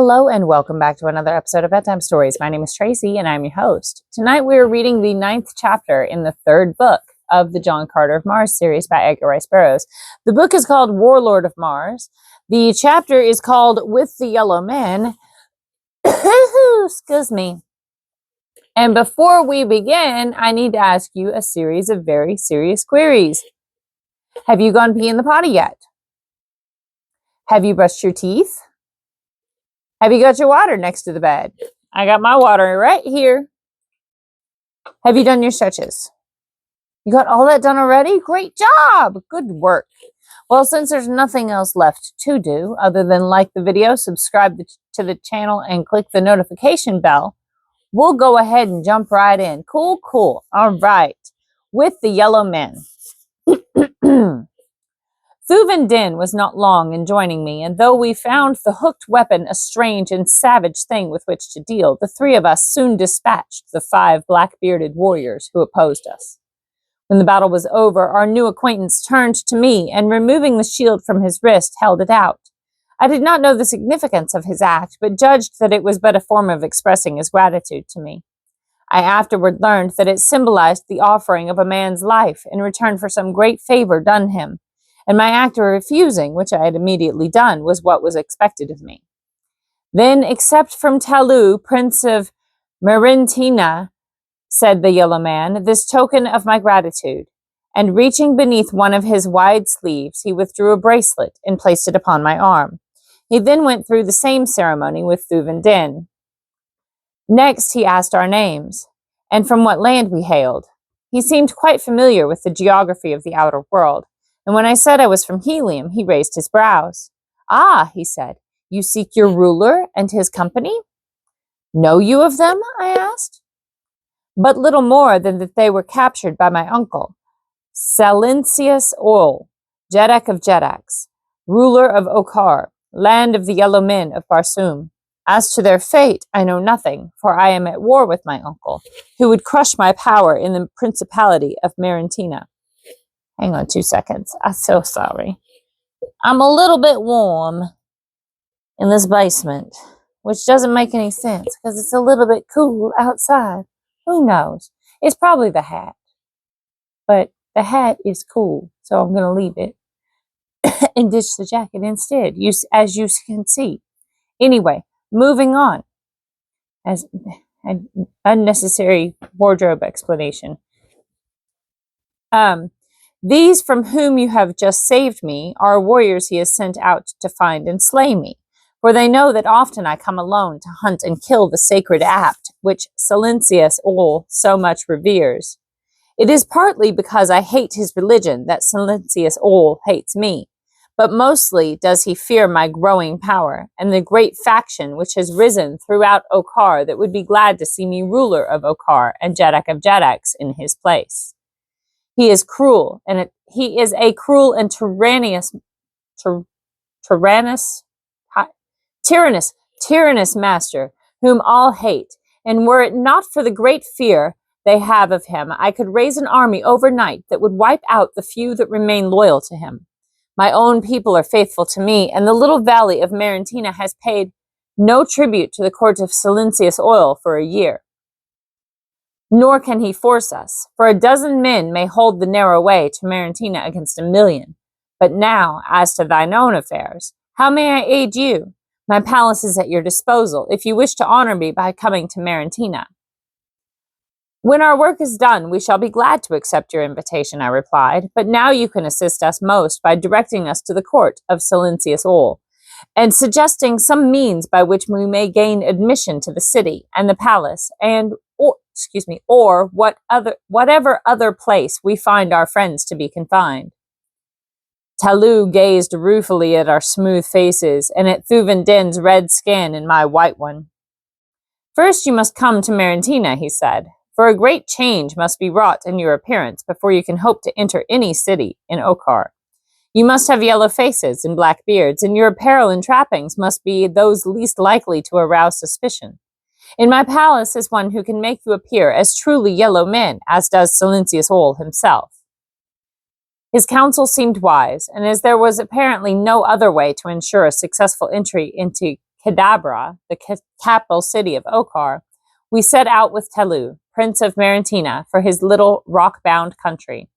Hello and welcome back to another episode of Bedtime Stories. My name is Tracy and I'm your host. Tonight we are reading the 9th chapter in the 3rd book of the John Carter of Mars series by Edgar Rice Burroughs. The book is called Warlord of Mars. The chapter is called With the Yellow Men. Excuse me. And before we begin, I need to ask you a series of very serious queries. Have you gone pee in the potty yet? Have you brushed your teeth? Have you got your water next to the bed? I got my water right here. Have you done your stretches? You got all that done already? Great job. Good work. Well, since there's nothing else left to do other than like the video, subscribe to the channel, and click the notification bell, we'll go ahead and jump right in. Cool. All right. With the Yellow Men. Thuvan Din was not long in joining me, and though we found the hooked weapon a strange and savage thing with which to deal, the three of us soon dispatched the 5 black-bearded warriors who opposed us. When the battle was over, our new acquaintance turned to me and, removing the shield from his wrist, held it out. I did not know the significance of his act, but judged that it was but a form of expressing his gratitude to me. I afterward learned that it symbolized the offering of a man's life in return for some great favor done him, and my act of refusing, which I had immediately done, was what was expected of me. Then, accept from Talu, Prince of Marintina, said the Yellow Man, this token of my gratitude, and reaching beneath one of his wide sleeves, he withdrew a bracelet and placed it upon my arm. He then went through the same ceremony with Thuvan Din. Next, he asked our names, and from what land we hailed. He seemed quite familiar with the geography of the outer world, and when I said I was from Helium, he raised his brows. Ah, he said, you seek your ruler and his company? Know you of them? I asked. But little more than that they were captured by my uncle, Silencius Ol, Jeddak of Jeddaks, ruler of Okar, land of the Yellow Men of Barsoom. As to their fate, I know nothing, for I am at war with my uncle, who would crush my power in the principality of Marintina. Hang on 2 seconds. I'm so sorry. I'm a little bit warm in this basement, which doesn't make any sense because it's a little bit cool outside. Who knows? It's probably the hat. But the hat is cool, so I'm going to leave it and ditch the jacket instead, as you can see. Anyway, moving on. As an unnecessary wardrobe explanation. These from whom you have just saved me are warriors he has sent out to find and slay me, for they know that often I come alone to hunt and kill the sacred apt, which Silencius Ol so much reveres. It is partly because I hate his religion that Silencius Ol hates me, but mostly does he fear my growing power and the great faction which has risen throughout Okar that would be glad to see me ruler of Okar and Jeddak of Jeddaks in his place. He is cruel, and he is a cruel and tyrannous master, whom all hate, and were it not for the great fear they have of him, I could raise an army overnight that would wipe out the few that remain loyal to him. My own people are faithful to me, and the little valley of Marintina has paid no tribute to the court of Silencius Ol for a year. Nor can he force us, for a dozen men may hold the narrow way to Marintina against 1,000,000. But now, as to thine own affairs, how may I aid you? My palace is at your disposal, if you wish to honor me by coming to Marintina. When our work is done, we shall be glad to accept your invitation, I replied, but now you can assist us most by directing us to the court of Silencius Ol, and suggesting some means by which we may gain admission to the city and the palace, or whatever other place we find our friends to be confined. Talu gazed ruefully at our smooth faces and at Thuvan Din's red skin and my white one. First you must come to Marintina, he said, for a great change must be wrought in your appearance before you can hope to enter any city in Okar. You must have yellow faces and black beards, and your apparel and trappings must be those least likely to arouse suspicion. In my palace is one who can make you appear as truly yellow men, as does Silencius Ol himself. His counsel seemed wise, and as there was apparently no other way to ensure a successful entry into Kadabra, the capital city of Okar, we set out with Telu, Prince of Maritina, for his little rock-bound country.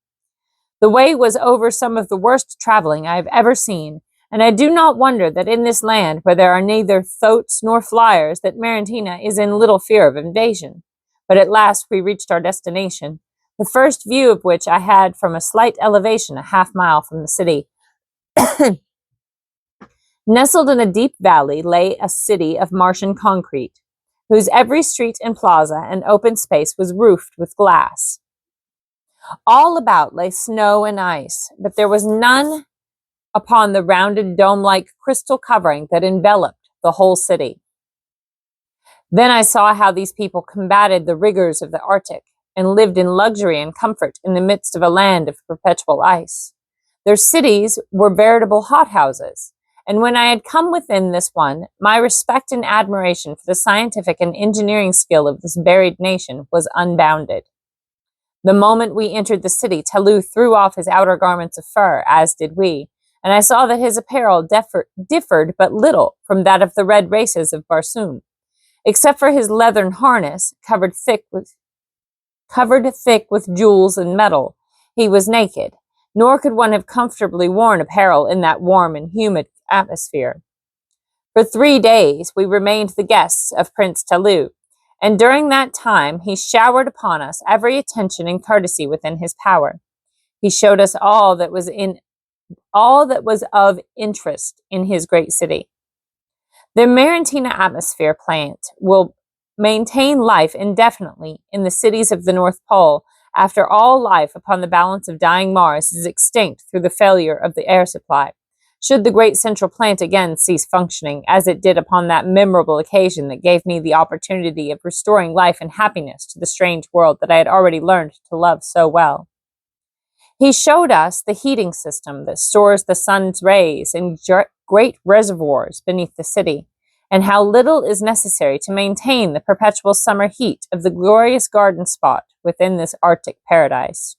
The way was over some of the worst traveling I have ever seen, and I do not wonder that in this land where there are neither thoats nor flyers, that Maritina is in little fear of invasion. But at last we reached our destination, the first view of which I had from a slight elevation a half-mile from the city. Nestled in a deep valley lay a city of Martian concrete, whose every street and plaza and open space was roofed with glass. All about lay snow and ice, but there was none upon the rounded dome-like crystal covering that enveloped the whole city. Then I saw how these people combated the rigors of the Arctic and lived in luxury and comfort in the midst of a land of perpetual ice. Their cities were veritable hothouses, and when I had come within this one, my respect and admiration for the scientific and engineering skill of this buried nation was unbounded. The moment we entered the city, Telu threw off his outer garments of fur, as did we, and I saw that his apparel differed but little from that of the red races of Barsoom, except for his leathern harness, covered thick with jewels and metal. He was naked, nor could one have comfortably worn apparel in that warm and humid atmosphere. For 3 days we remained the guests of Prince Telu, and during that time he showered upon us every attention and courtesy within his power. He showed us all that was of interest in his great city. The Maritina atmosphere plant will maintain life indefinitely in the cities of the North Pole after all life upon the balance of dying Mars is extinct through the failure of the air supply. Should the great central plant again cease functioning, as it did upon that memorable occasion that gave me the opportunity of restoring life and happiness to the strange world that I had already learned to love so well. He showed us the heating system that stores the sun's rays in great reservoirs beneath the city, and how little is necessary to maintain the perpetual summer heat of the glorious garden spot within this Arctic paradise.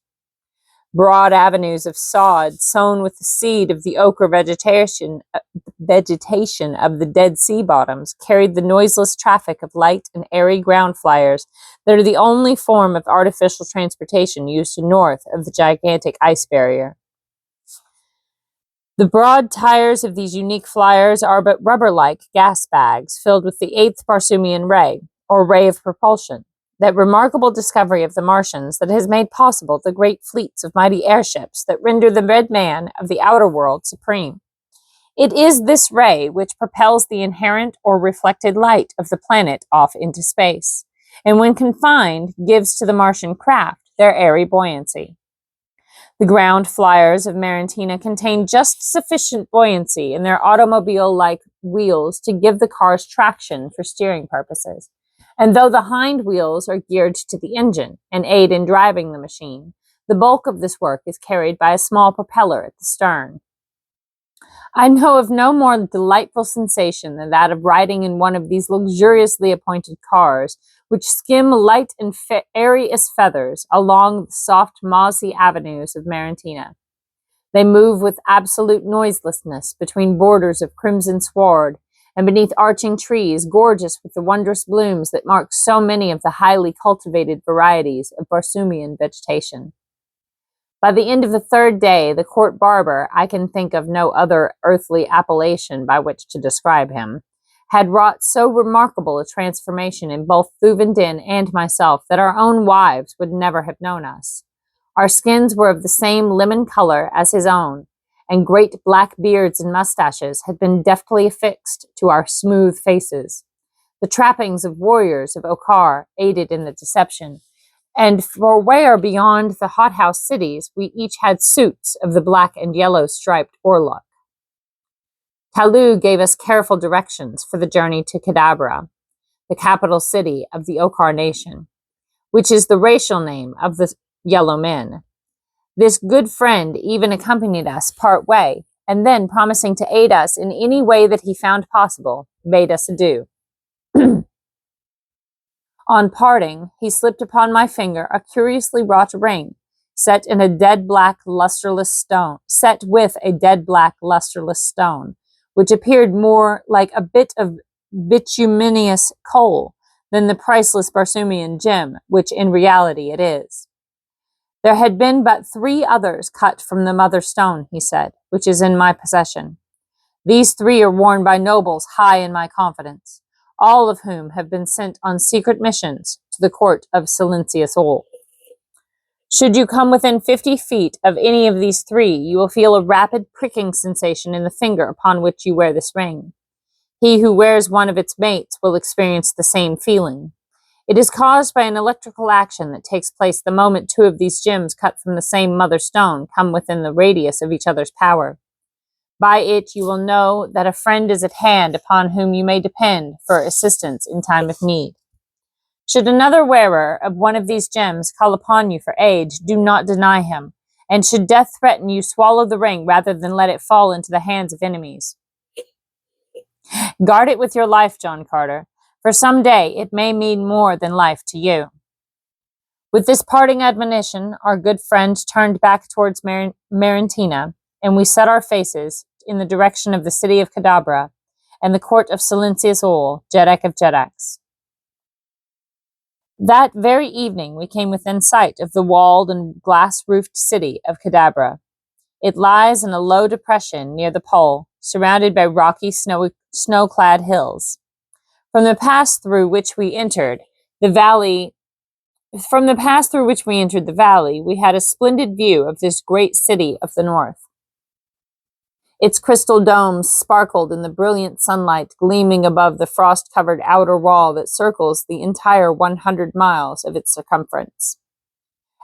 Broad avenues of sod sown with the seed of the ochre vegetation of the Dead Sea bottoms carried the noiseless traffic of light and airy ground flyers that are the only form of artificial transportation used north of the gigantic ice barrier. The broad tires of these unique flyers are but rubber-like gas bags filled with the 8th Barsoomian ray, or ray of propulsion, that remarkable discovery of the Martians that has made possible the great fleets of mighty airships that render the red man of the outer world supreme. It is this ray which propels the inherent or reflected light of the planet off into space, and when confined, gives to the Martian craft their airy buoyancy. The ground flyers of Maritina contain just sufficient buoyancy in their automobile-like wheels to give the cars traction for steering purposes, and though the hind wheels are geared to the engine and aid in driving the machine, the bulk of this work is carried by a small propeller at the stern. I know of no more delightful sensation than that of riding in one of these luxuriously appointed cars, which skim light and airy as feathers along the soft mossy avenues of Maritina. They move with absolute noiselessness between borders of crimson sward and beneath arching trees gorgeous with the wondrous blooms that mark so many of the highly cultivated varieties of Barsoomian vegetation. By the end of the 3rd day, the court barber, I can think of no other earthly appellation by which to describe him, had wrought so remarkable a transformation in both Thuven Din and myself that our own wives would never have known us. Our skins were of the same lemon color as his own, and great black beards and mustaches had been deftly affixed to our smooth faces. The trappings of warriors of Okar aided in the deception, and for where beyond the hothouse cities we each had suits of the black and yellow striped orluk. Telu gave us careful directions for the journey to Kadabra, the capital city of the Okar nation, which is the racial name of the Yellow Men. This good friend even accompanied us part way, and then, promising to aid us in any way that he found possible, bade us adieu. On parting, he slipped upon my finger a curiously wrought ring, set with a dead black lustreless stone, which appeared more like a bit of bituminous coal than the priceless Barsoomian gem, which in reality it is. There had been but 3 others cut from the mother stone, he said, which is in my possession. These 3 are worn by nobles high in my confidence, all of whom have been sent on secret missions to the court of Silencious Owl. Should you come within 50 feet of any of these 3, you will feel a rapid pricking sensation in the finger upon which you wear this ring. He who wears one of its mates will experience the same feeling. It is caused by an electrical action that takes place the moment 2 of these gems cut from the same mother stone come within the radius of each other's power. By it you will know that a friend is at hand upon whom you may depend for assistance in time of need. Should another wearer of one of these gems call upon you for aid, do not deny him, and should death threaten you, swallow the ring rather than let it fall into the hands of enemies. Guard it with your life, John Carter, for some day it may mean more than life to you. With this parting admonition, our good friend turned back towards Marentina, and we set our faces in the direction of the city of Cadabra and the court of Silencious Owl, Jeddak of Jeddaks. That very evening we came within sight of the walled and glass-roofed city of Cadabra. It lies in a low depression near the pole, surrounded by rocky, snow-clad hills. From the pass through which we entered the valley, we had a splendid view of this great city of the north. Its crystal domes sparkled in the brilliant sunlight, gleaming above the frost-covered outer wall that circles the entire 100 miles of its circumference.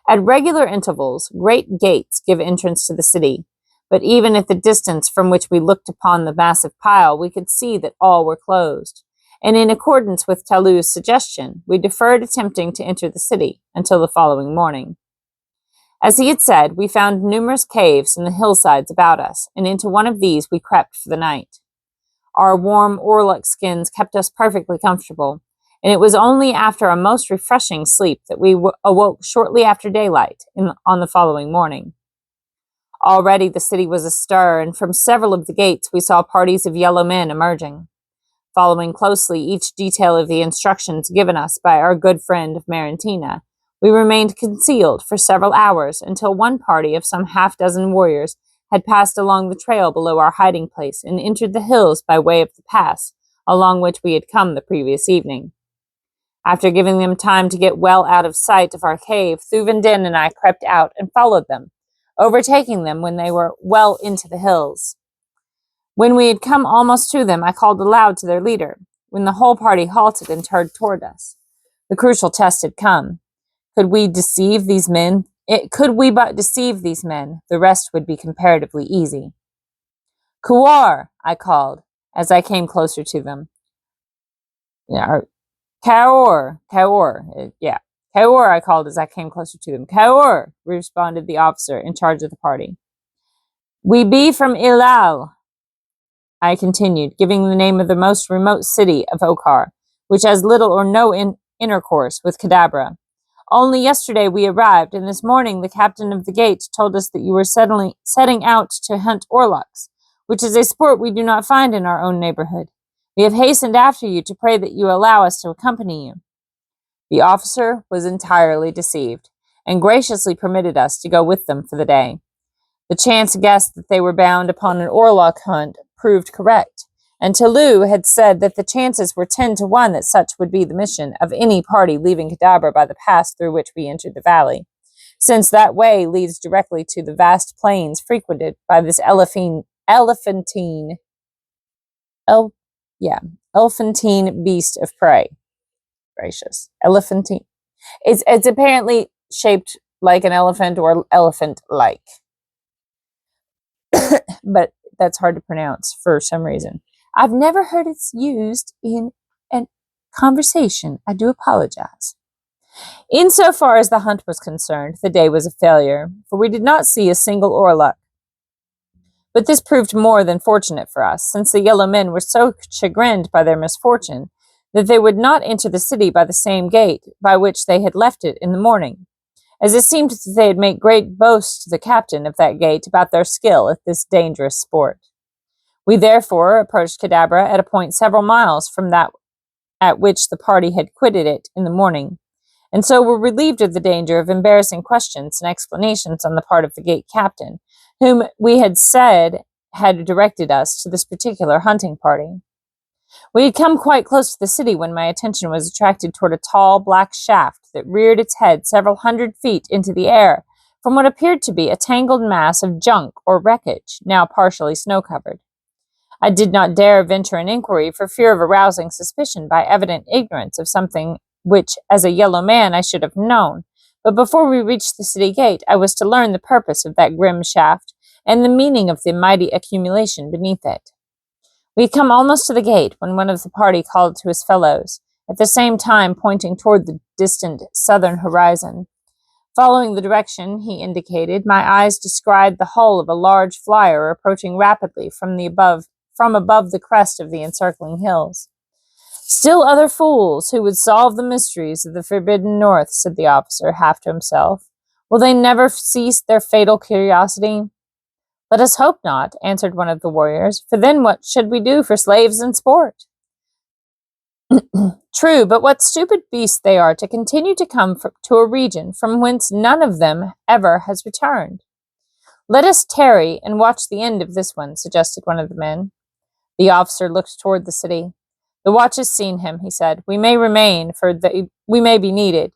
At regular intervals, great gates give entrance to the city, but even at the distance from which we looked upon the massive pile, we could see that all were closed, and in accordance with Talou's suggestion, we deferred attempting to enter the city until the following morning. As he had said, we found numerous caves in the hillsides about us, and into one of these we crept for the night. Our warm orluk skins kept us perfectly comfortable, and it was only after a most refreshing sleep that we awoke shortly after daylight on the following morning. Already the city was astir, and from several of the gates we saw parties of yellow men emerging. Following closely each detail of the instructions given us by our good friend of Marentina, we remained concealed for several hours until one party of some half-dozen warriors had passed along the trail below our hiding place and entered the hills by way of the pass along which we had come the previous evening. After giving them time to get well out of sight of our cave, Thuvendin and I crept out and followed them, overtaking them when they were well into the hills. When we had come almost to them, I called aloud to their leader, when the whole party halted and turned toward us. The crucial test had come. Could we but deceive these men, the rest would be comparatively easy. Kuwar, I called, as I came closer to them. Kaur, I called as I came closer to them. Kaur, responded the officer in charge of the party. We be from Ilal, I continued, giving the name of the most remote city of Okar, which has little or no intercourse with Cadabra. Only yesterday we arrived, and this morning the captain of the gate told us that you were setting out to hunt orluks, which is a sport we do not find in our own neighborhood. We have hastened after you to pray that you allow us to accompany you. The officer was entirely deceived, and graciously permitted us to go with them for the day. The chance guess that they were bound upon an orluk hunt proved correct, and Talou had said that the chances were 10 to 1 that such would be the mission of any party leaving Cadabra by the pass through which we entered the valley, since that way leads directly to the vast plains frequented by this elephantine beast of prey. Gracious. Elephantine. It's apparently shaped like an elephant or elephant-like. But that's hard to pronounce for some reason. I've never heard it used in a conversation. I do apologize. Insofar as the hunt was concerned, the day was a failure, for we did not see a single orluk. But this proved more than fortunate for us, since the yellow men were so chagrined by their misfortune that they would not enter the city by the same gate by which they had left it in the morning, as it seemed that they had made great boast to the captain of that gate about their skill at this dangerous sport. We therefore approached Cadabra at a point several miles from that at which the party had quitted it in the morning, and so were relieved of the danger of embarrassing questions and explanations on the part of the gate captain, whom we had said had directed us to this particular hunting party. We had come quite close to the city when my attention was attracted toward a tall black shaft that reared its head several 100 feet into the air from what appeared to be a tangled mass of junk or wreckage, now partially snow-covered. I did not dare venture an inquiry for fear of arousing suspicion by evident ignorance of something which, as a yellow man, I should have known. But before we reached the city gate, I was to learn the purpose of that grim shaft and the meaning of the mighty accumulation beneath it. We had come almost to the gate when one of the party called to his fellows, at the same time pointing toward the distant southern horizon. Following the direction he indicated, my eyes descried the hull of a large flyer approaching rapidly from above the crest of the encircling hills. "Still other fools who would solve the mysteries of the forbidden north," said the officer, half to himself. "Will they never cease their fatal curiosity?" "Let us hope not," answered one of the warriors, "for then what should we do for slaves and sport?" "True, but what stupid beasts they are to continue to come to a region from whence none of them ever has returned." "Let us tarry and watch the end of this one," suggested one of the men. The officer looked toward the city. "The watch has seen him," he said. "We may remain, for we may be needed."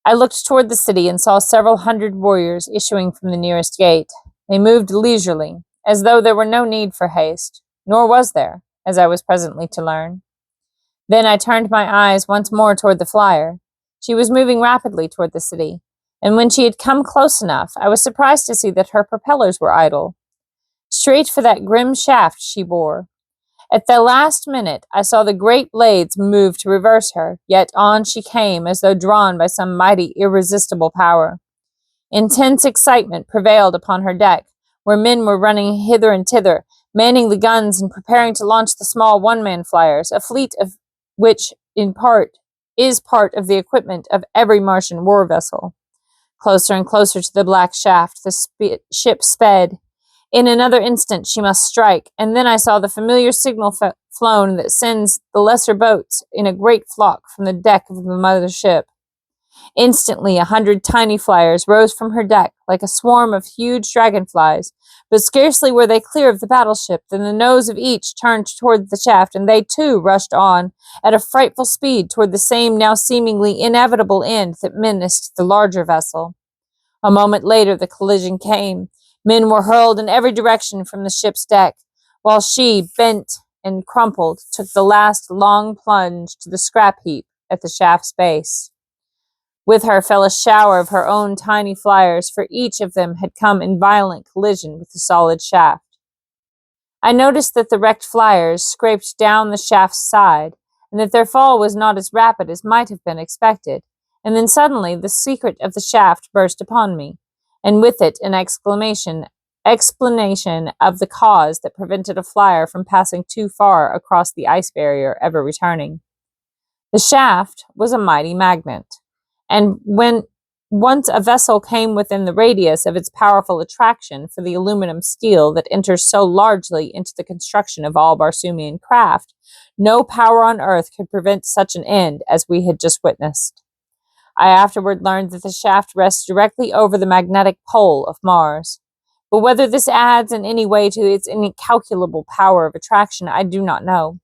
I looked toward the city and saw several hundred warriors issuing from the nearest gate. They moved leisurely, as though there were no need for haste, nor was there, as I was presently to learn. Then I turned my eyes once more toward the flyer. She was moving rapidly toward the city, and when she had come close enough, I was surprised to see that her propellers were idle. Straight for that grim shaft she bore. At the last minute, I saw the great blades move to reverse her, yet on she came as though drawn by some mighty, irresistible power. Intense excitement prevailed upon her deck, where men were running hither and thither, manning the guns and preparing to launch the small one-man flyers, a fleet of which, in part, is part of the equipment of every Martian war vessel. Closer and closer to the black shaft, the ship sped. In another instant she must strike, and then I saw the familiar signal flown that sends the lesser boats in a great flock from the deck of the mother ship. Instantly 100 tiny flyers rose from her deck like a swarm of huge dragonflies, but scarcely were they clear of the battleship than the nose of each turned toward the shaft, and they too rushed on at a frightful speed toward the same now seemingly inevitable end that menaced the larger vessel. A moment later the collision came. Men were hurled in every direction from the ship's deck, while she, bent and crumpled, took the last long plunge to the scrap heap at the shaft's base. With her fell a shower of her own tiny flyers, for each of them had come in violent collision with the solid shaft. I noticed that the wrecked flyers scraped down the shaft's side, and that their fall was not as rapid as might have been expected, and then suddenly the secret of the shaft burst upon me, and with it an explanation of the cause that prevented a flyer from passing too far across the ice barrier ever returning. The shaft was a mighty magnet, and when once a vessel came within the radius of its powerful attraction for the aluminum steel that enters so largely into the construction of all Barsoomian craft, no power on earth could prevent such an end as we had just witnessed. I afterward learned that the shaft rests directly over the magnetic pole of Mars. But whether this adds in any way to its incalculable power of attraction, I do not know.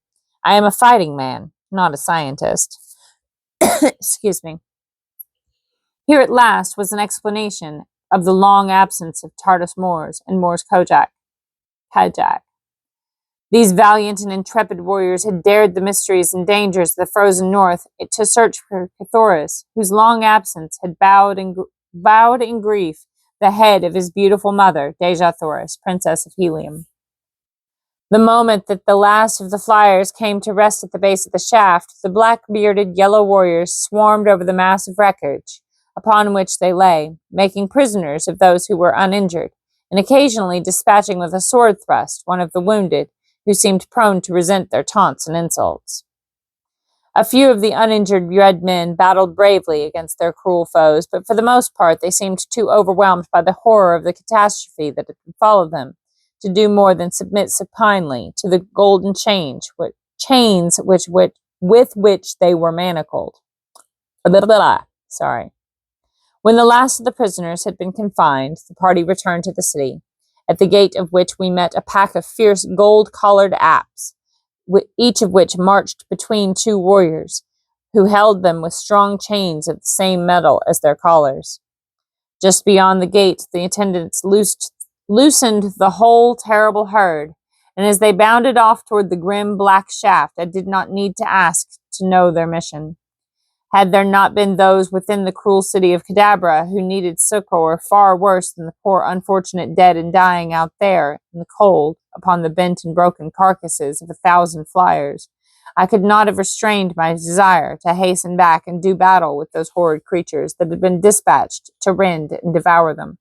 I am a fighting man, not a scientist. Excuse me. Here at last was an explanation of the long absence of Tartus Mors and Mors Kajak. These valiant and intrepid warriors had dared the mysteries and dangers of the frozen north to search for Cathoris, whose long absence had bowed in grief the head of his beautiful mother, Deja Thoris, Princess of Helium. The moment that the last of the flyers came to rest at the base of the shaft, the black-bearded yellow warriors swarmed over the mass of wreckage upon which they lay, making prisoners of those who were uninjured, and occasionally dispatching with a sword thrust one of the wounded, who seemed prone to resent their taunts and insults. A few of the uninjured red men battled bravely against their cruel foes, but for the most part they seemed too overwhelmed by the horror of the catastrophe that had befallen them to do more than submit supinely to the golden chains with which they were manacled. Blah, blah, blah. Sorry. When the last of the prisoners had been confined, the party returned to the city, at the gate of which we met a pack of fierce gold-collared apes, each of which marched between two warriors, who held them with strong chains of the same metal as their collars. Just beyond the gate, the attendants loosened the whole terrible herd, and as they bounded off toward the grim black shaft, I did not need to ask to know their mission. Had there not been those within the cruel city of Cadabra who needed succor far worse than the poor unfortunate dead and dying out there in the cold upon the bent and broken carcasses of 1,000 flyers, I could not have restrained my desire to hasten back and do battle with those horrid creatures that had been dispatched to rend and devour them.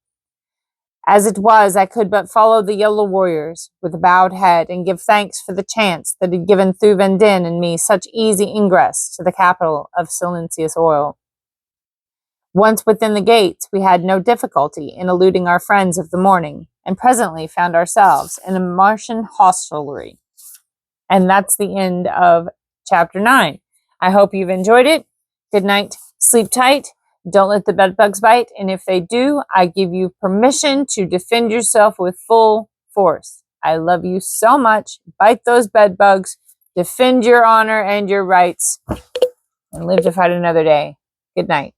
As it was, I could but follow the yellow warriors with a bowed head and give thanks for the chance that had given Thuvendin and me such easy ingress to the capital of Silentius Oil. Once within the gates, we had no difficulty in eluding our friends of the morning, and presently found ourselves in a Martian hostelry. And that's the end of chapter 9. I hope you've enjoyed it. Good night. Sleep tight. Don't let the bed bugs bite. And if they do, I give you permission to defend yourself with full force. I love you so much. Bite those bed bugs. Defend your honor and your rights. And live to fight another day. Good night.